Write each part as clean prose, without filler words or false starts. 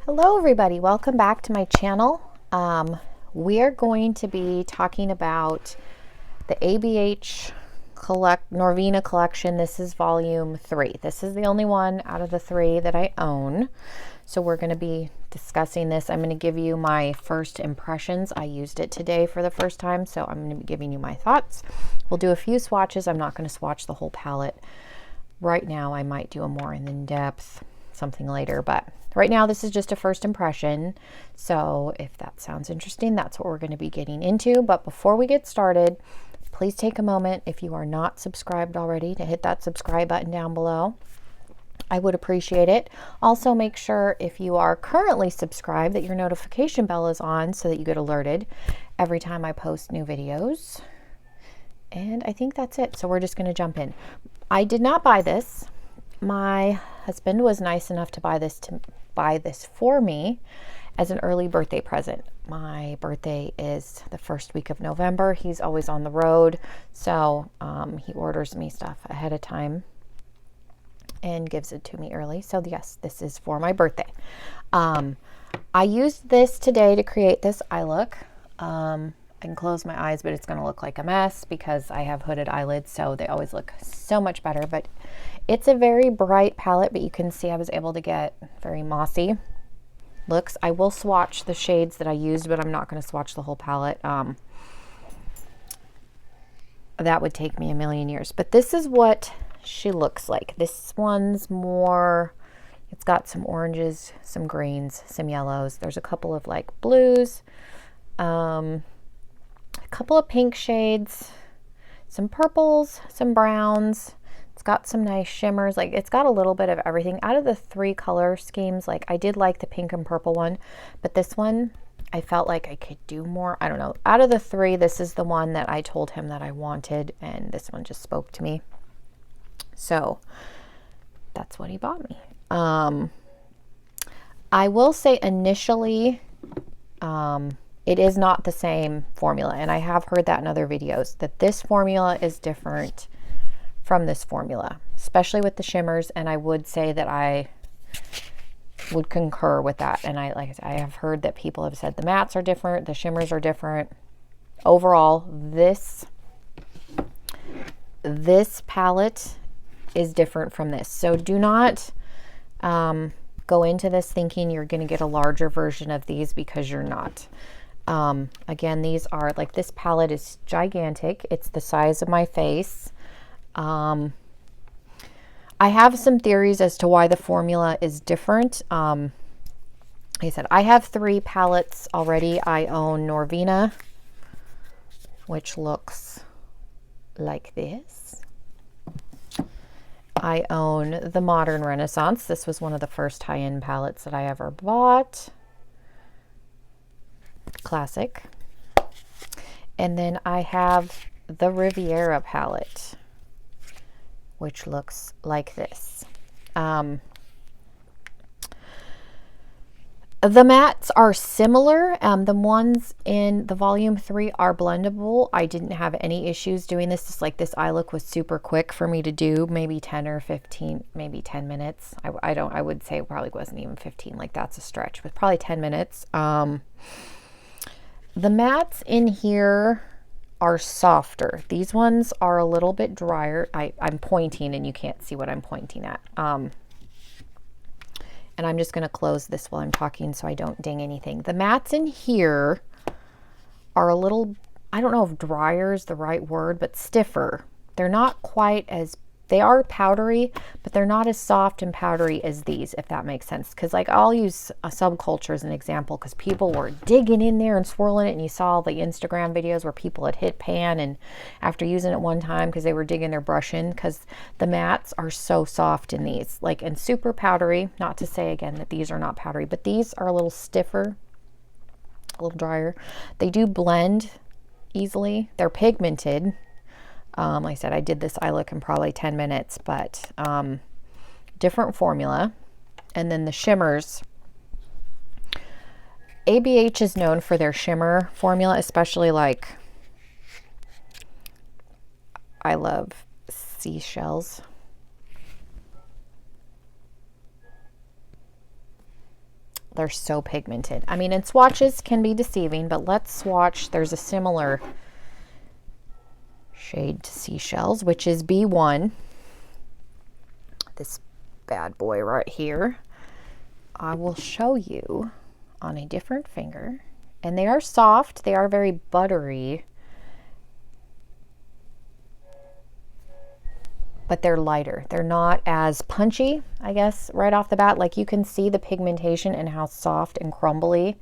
Hello everybody, welcome back to my channel. We're going to be talking about the ABH Norvina collection. This is volume 3. This is the only one out of the 3 that I own. So we're going to be discussing this. I'm going to give you my first impressions. I used it today for the first time, so I'm going to be giving you my thoughts. We'll do a few swatches. I'm not going to swatch the whole palette right now. I might do a more in-depth something later, but right now this is just a first impression. So if that sounds interesting, that's what we're going to be getting into. But before we get started, please take a moment, if you are not subscribed already, to hit that subscribe button down below. I would appreciate it. Also, make sure if you are currently subscribed that your notification bell is on so that you get alerted every time I post new videos. And I think that's it. So we're just going to jump in. I did not buy this. My husband was nice enough to buy this for me as an early birthday present. My birthday is the first week of November. He's always on the road, so he orders me stuff ahead of time and gives it to me early. So yes, this is for my birthday. I used this today to create this eye look. I can close my eyes, but it's going to look like a mess because I have hooded eyelids, so they always look so much better. But it's a very bright palette, but you can see I was able to get very mossy looks. I will swatch the shades that I used, but I'm not going to swatch the whole palette. That would take me a million years. But this is what she looks like. This one's more, it's got some oranges, some greens, some yellows. There's a couple of like blues, a couple of pink shades, some purples, some browns. It's got some nice shimmers. Like, it's got a little bit of everything. Out of the 3 color schemes, like, I did like the pink and purple one, but this one I felt like I could do more. I don't know. Out of the 3, this is the one that I told him that I wanted, and this one just spoke to me. So that's what he bought me. I will say initially, it is not the same formula, and I have heard that in other videos, that this formula is different from this formula, especially with the shimmers, and I would say that I would concur with that. And I have heard that people have said the mattes are different, the shimmers are different. Overall, this palette is different from this. So do not go into this thinking you're going to get a larger version of these, because you're not. Again, these are like, this palette is gigantic. It's the size of my face. I have some theories as to why the formula is different. Like I said, I have 3 palettes already. I own Norvina, which looks like this. I own the Modern Renaissance. This was one of the first high-end palettes that I ever bought. Classic. And then I have the Riviera palette, which looks like this. The mattes are similar. The ones in the volume 3 are blendable. I didn't have any issues doing this. Just like, this eye look was super quick for me to do, maybe 10 or 15, maybe 10 minutes. I would say it probably wasn't even 15, like that's a stretch, but probably 10 minutes. The mattes in here are softer. These ones are a little bit drier. I'm pointing and you can't see what I'm pointing at. And I'm just going to close this while I'm talking so I don't ding anything. The mattes in here are a little, I don't know if drier is the right word, but stiffer. They're not quite as, they are powdery, but they're not as soft and powdery as these, if that makes sense. Because, like, I'll use a Subculture as an example, because people were digging in there and swirling it, and you saw the Instagram videos where people had hit pan and after using it one time because they were digging their brush in, because the mattes are so soft in these, like, and super powdery. Not to say again that these are not powdery, but these are a little stiffer, a little drier. They do blend easily. They're pigmented. Like I said, I did this eye look in probably 10 minutes, but different formula. And then the shimmers. ABH is known for their shimmer formula, especially, like, I love seashells. They're so pigmented. I mean, and swatches can be deceiving, but let's swatch. There's a similar shade to Seashells, which is B1. This bad boy right here. I will show you on a different finger. And they are soft. They are very buttery. But they're lighter. They're not as punchy, I guess, right off the bat. Like you can see the pigmentation and how soft and crumbly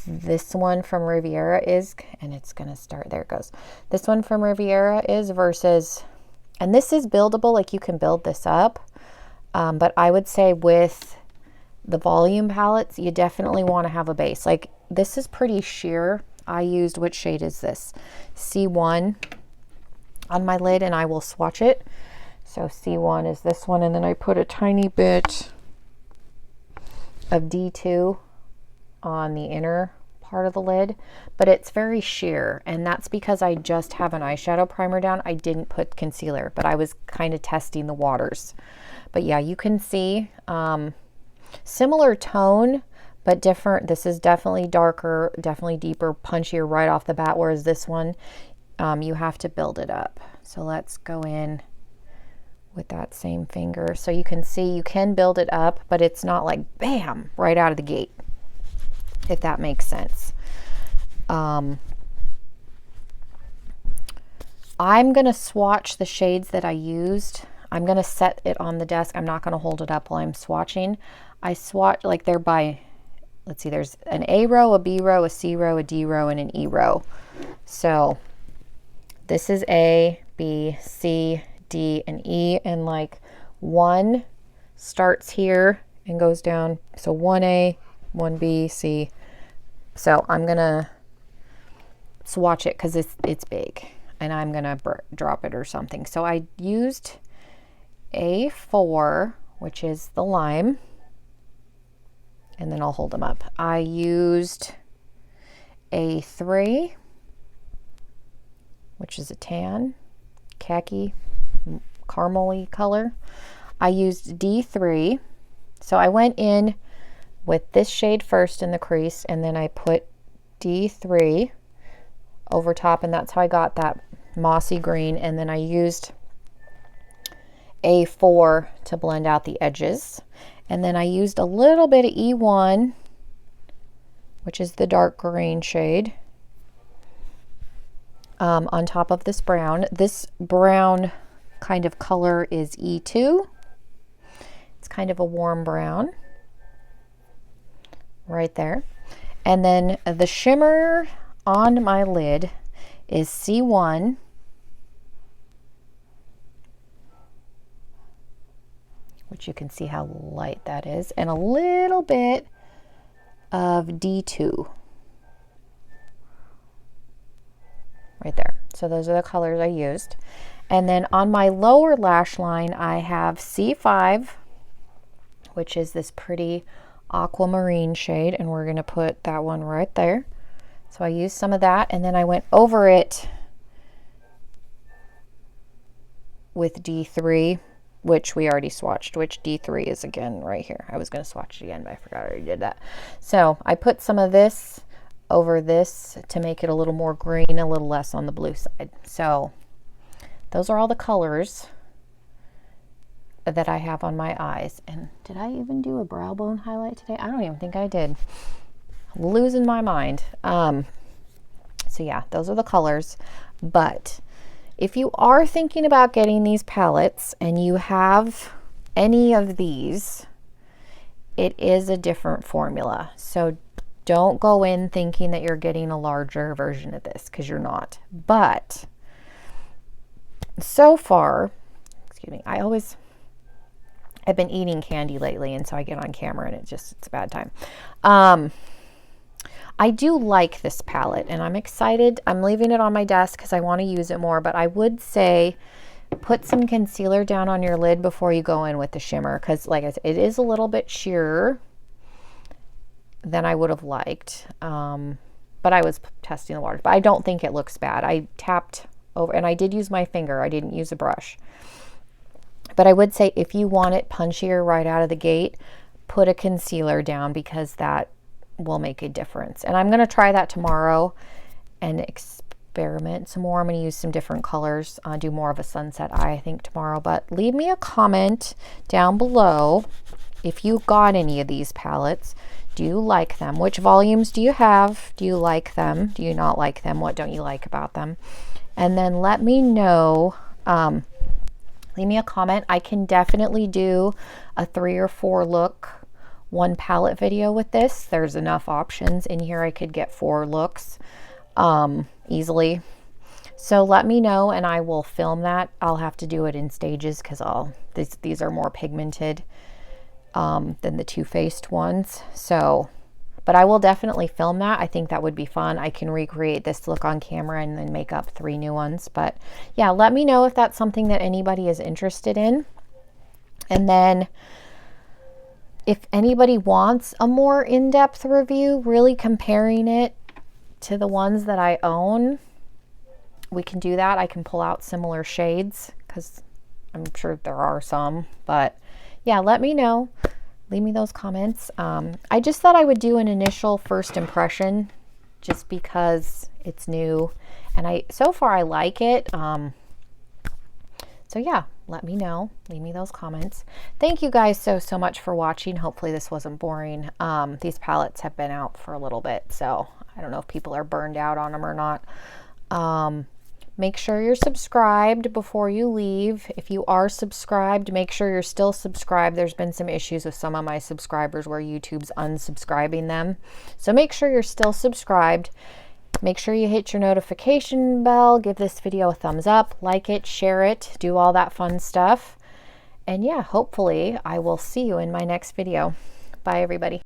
this one from Riviera is. And it's going to start, there it goes. This one from Riviera is versus, and this is buildable, like you can build this up. But I would say with the volume palettes, you definitely want to have a base. Like this is pretty sheer. I used, which shade is this? C1 on my lid, and I will swatch it. So C1 is this one, and then I put a tiny bit of D2 on the inner part of the lid, but it's very sheer, and that's because I just have an eyeshadow primer down. I didn't put concealer, but I was kind of testing the waters. But yeah, you can see similar tone, but different. This is definitely darker, definitely deeper, punchier right off the bat, whereas this one, you have to build it up. So let's go in with that same finger. So you can see you can build it up, but it's not like bam, right out of the gate, if that makes sense. I'm gonna swatch the shades that I used. I'm gonna set it on the desk. I'm not gonna hold it up while I'm swatching. I swatch, like they're by, let's see, there's an A row, a B row, a C row, a D row, and an E row. So this is A, B, C, D, and E, and like one starts here and goes down. So 1A, 1B, C. So I'm gonna swatch it because it's big, and I'm gonna drop it or something. So I used A4, which is the lime, and then I'll hold them up. I used A3, which is a tan, khaki, caramel-y color. I used D3. So I went in with this shade first in the crease, and then I put D3 over top, and that's how I got that mossy green. And then I used A4 to blend out the edges. And then I used a little bit of E1, which is the dark green shade, on top of this brown. This brown kind of color is E2. It's kind of a warm brown right there. And then the shimmer on my lid is C1, which you can see how light that is, and a little bit of D2 right there. So those are the colors I used. And then on my lower lash line, I have C5, which is this pretty aquamarine shade, and we're going to put that one right there. So I used some of that, and then I went over it with D3, which we already swatched, which D3 is again right here. I was going to swatch it again, but I forgot I already did that. So I put some of this over this to make it a little more green, a little less on the blue side. So those are all the colors that I have on my eyes. And did I even do a brow bone highlight today? I don't even think I did. I'm losing my mind. So yeah, those are the colors. But if you are thinking about getting these palettes and you have any of these, it is a different formula. So don't go in thinking that you're getting a larger version of this, because you're not. But so far, excuse me, I've been eating candy lately, and so I get on camera and it's a bad time. I do like this palette, and I'm excited. I'm leaving it on my desk because I want to use it more, but I would say put some concealer down on your lid before you go in with the shimmer, because like I said, it is a little bit sheerer than I would have liked. But I was testing the waters, but I don't think it looks bad. I tapped over, and I did use my finger. I didn't use a brush. But I would say if you want it punchier right out of the gate, put a concealer down, because that will make a difference. And I'm going to try that tomorrow and experiment some more. I'm going to use some different colors, do more of a sunset eye, I think, tomorrow. But leave me a comment down below if you got any of these palettes. Do you like them? Which volumes do you have? Do you like them? Do you not like them? What don't you like about them? And then let me know, leave me a comment. I can definitely do a 3 or 4 look, 1 palette video with this. There's enough options in here. I could get 4 looks easily. So let me know and I will film that. I'll have to do it in stages because these are more pigmented than the Too Faced ones. So, but I will definitely film that. I think that would be fun. I can recreate this look on camera and then make up 3 new ones. But yeah, let me know if that's something that anybody is interested in. And then if anybody wants a more in-depth review, really comparing it to the ones that I own, we can do that. I can pull out similar shades because I'm sure there are some. But yeah, let me know. Leave me those comments. I just thought I would do an initial first impression just because it's new. And so far I like it. So yeah, let me know. Leave me those comments. Thank you guys so much for watching. Hopefully this wasn't boring. These palettes have been out for a little bit, so I don't know if people are burned out on them or not. Make sure you're subscribed before you leave. If you are subscribed, make sure you're still subscribed. There's been some issues with some of my subscribers where YouTube's unsubscribing them. So make sure you're still subscribed. Make sure you hit your notification bell. Give this video a thumbs up. Like it, share it, do all that fun stuff. And yeah, hopefully I will see you in my next video. Bye, everybody.